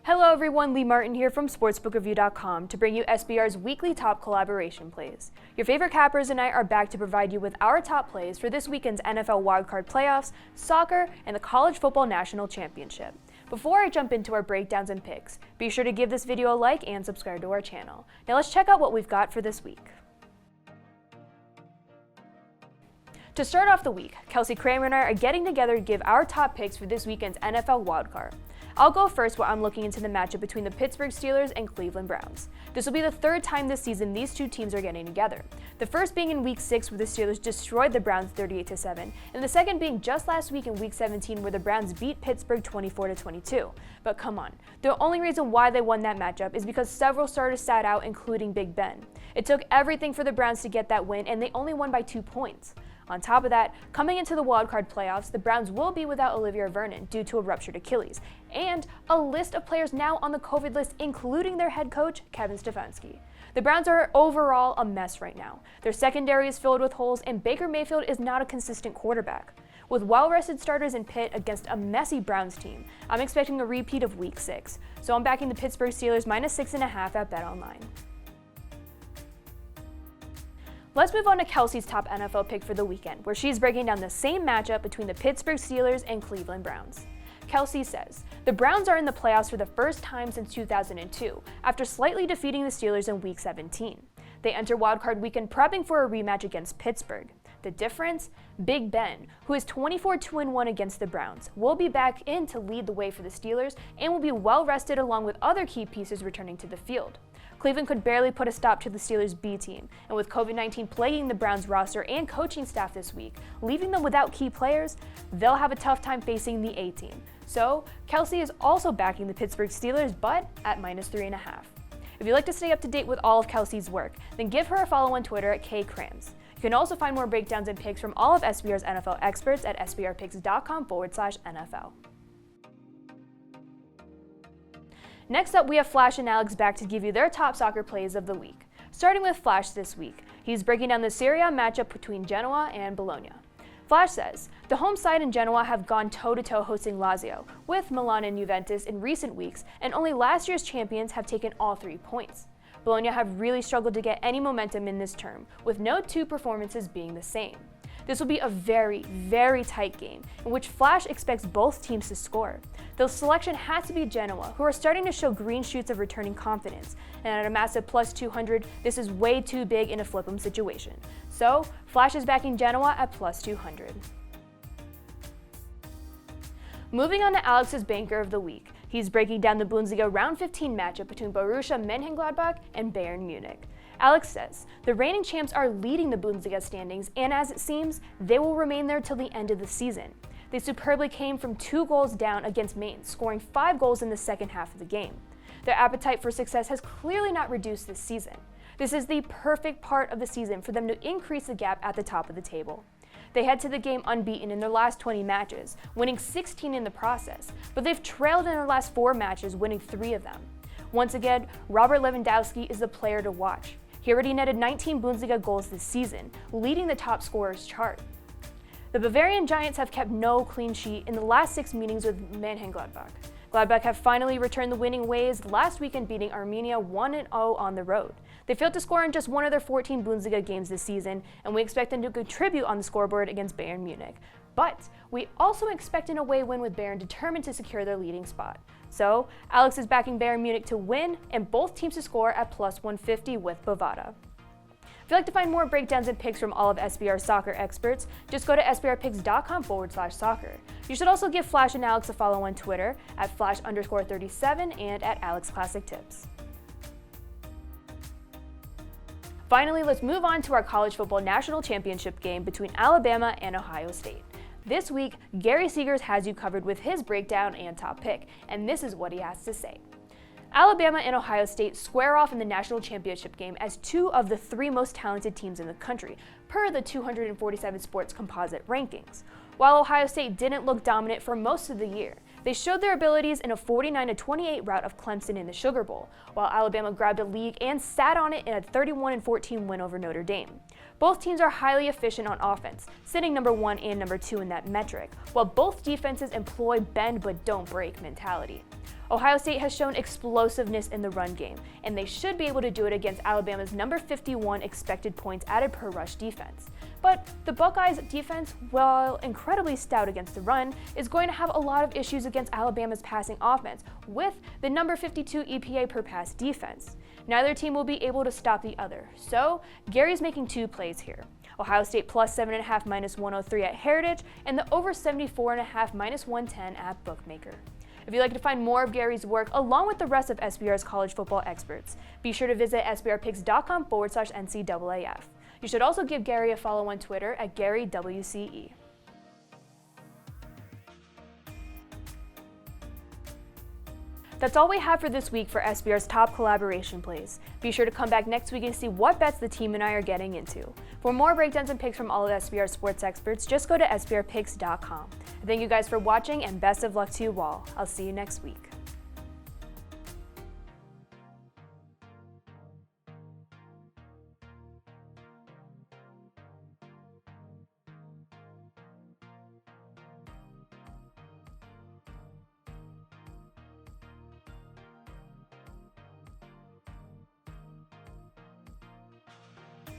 Hello everyone, Lee Martin here from sportsbookreview.com to bring you SBR's weekly top collaboration plays. Your favorite cappers and I are back to provide you with our top plays for this weekend's NFL wildcard playoffs, soccer, and the College Football National Championship. Before I jump into our breakdowns and picks, be sure to give this video a like and subscribe to our channel. Now let's check out what we've got for this week. To start off the week, Kelsey, Kramer, and I are getting together to give our top picks for this weekend's NFL wildcard. I'll go first where I'm looking into the matchup between the Pittsburgh Steelers and Cleveland Browns. This will be the third time this season these two teams are getting together. The first being in Week 6 where the Steelers destroyed the Browns 38-7, and the second being just last week in Week 17 where the Browns beat Pittsburgh 24-22. But come on, the only reason why they won that matchup is because several starters sat out, including Big Ben. It took everything for the Browns to get that win, and they only won by 2 points. On top of that, coming into the wildcard playoffs, the Browns will be without Olivier Vernon due to a ruptured Achilles, and a list of players now on the COVID list, including their head coach, Kevin Stefanski. The Browns are overall a mess right now. Their secondary is filled with holes, and Baker Mayfield is not a consistent quarterback. With well-rested starters in Pitt against a messy Browns team, I'm expecting a repeat of Week 6, so I'm backing the Pittsburgh Steelers -6.5 at BetOnline. Let's move on to Kelsey's top NFL pick for the weekend, where she's breaking down the same matchup between the Pittsburgh Steelers and Cleveland Browns. Kelsey says, the Browns are in the playoffs for the first time since 2002, after slightly defeating the Steelers in Week 17. They enter wildcard weekend prepping for a rematch against Pittsburgh. The difference? Big Ben, who is 24-2-1 against the Browns, will be back in to lead the way for the Steelers and will be well rested along with other key pieces returning to the field. Cleveland could barely put a stop to the Steelers' B team, and with COVID-19 plaguing the Browns roster and coaching staff this week, leaving them without key players, they'll have a tough time facing the A team. So, Kelsey is also backing the Pittsburgh Steelers, but at -3.5. If you'd like to stay up to date with all of Kelsey's work, then give her a follow on Twitter at @KCrams. You can also find more breakdowns and picks from all of SBR's NFL experts at sbrpicks.com/NFL. Next up, we have Flash and Alex back to give you their top soccer plays of the week. Starting with Flash this week, he's breaking down the Serie matchup between Genoa and Bologna. Flash says, the home side and Genoa have gone toe-to-toe hosting Lazio, with Milan and Juventus in recent weeks, and only last year's champions have taken all 3 points. Bologna have really struggled to get any momentum in this term, with no two performances being the same. This will be a very, very tight game, in which Flash expects both teams to score. The selection had to be Genoa, who are starting to show green shoots of returning confidence, and at a massive +200, this is way too big in a flip-em situation. So, Flash is backing Genoa at +200. Moving on to Alex's banker of the week, he's breaking down the Bundesliga round 15 matchup between Borussia Mönchengladbach and Bayern Munich. Alex says, the reigning champs are leading the Bundesliga standings, and as it seems, they will remain there till the end of the season. They superbly came from 2 goals down against Mainz, scoring 5 goals in the second half of the game. Their appetite for success has clearly not reduced this season. This is the perfect part of the season for them to increase the gap at the top of the table. They head to the game unbeaten in their last 20 matches, winning 16 in the process, but they've trailed in their last 4 matches, winning 3 of them. Once again, Robert Lewandowski is the player to watch. He already netted 19 Bundesliga goals this season, leading the top scorers chart. The Bavarian Giants have kept no clean sheet in the last 6 meetings with Mönchengladbach. Gladbach have finally returned the winning ways, last weekend beating Arminia 1-0 on the road. They failed to score in just one of their 14 Bundesliga games this season, and we expect them to contribute on the scoreboard against Bayern Munich. But we also expect an away win with Bayern determined to secure their leading spot. So, Alex is backing Bayern Munich to win and both teams to score at +150 with Bovada. If you'd like to find more breakdowns and picks from all of SBR's soccer experts, just go to sbrpicks.com/soccer. You should also give Flash and Alex a follow on Twitter at @Flash_37 and at AlexClassicTips. Finally, let's move on to our College Football National Championship game between Alabama and Ohio State. This week, Gary Seegers has you covered with his breakdown and top pick, and this is what he has to say. Alabama and Ohio State square off in the national championship game as 2 of the 3 most talented teams in the country, per the 247 Sports Composite rankings. While Ohio State didn't look dominant for most of the year, they showed their abilities in a 49-28 rout of Clemson in the Sugar Bowl, while Alabama grabbed a lead and sat on it in a 31-14 win over Notre Dame. Both teams are highly efficient on offense, sitting number 1 and number 2 in that metric, while both defenses employ bend but don't break mentality. Ohio State has shown explosiveness in the run game, and they should be able to do it against Alabama's number 51 expected points added per rush defense. But the Buckeyes' defense, while incredibly stout against the run, is going to have a lot of issues against Alabama's passing offense with the number 52 EPA per pass defense. Neither team will be able to stop the other, so Gary's making 2 plays here. Ohio State plus 7.5 minus 103 at Heritage, and the over 74.5 minus 110 at Bookmaker. If you'd like to find more of Gary's work along with the rest of SBR's college football experts, be sure to visit sbrpicks.com/NCAAF. You should also give Gary a follow on Twitter at GaryWCE. That's all we have for this week for SBR's top collaboration plays. Be sure to come back next week and see what bets the team and I are getting into. For more breakdowns and picks from all of SBR's sports experts, just go to sbrpicks.com. Thank you guys for watching and best of luck to you all. I'll see you next week.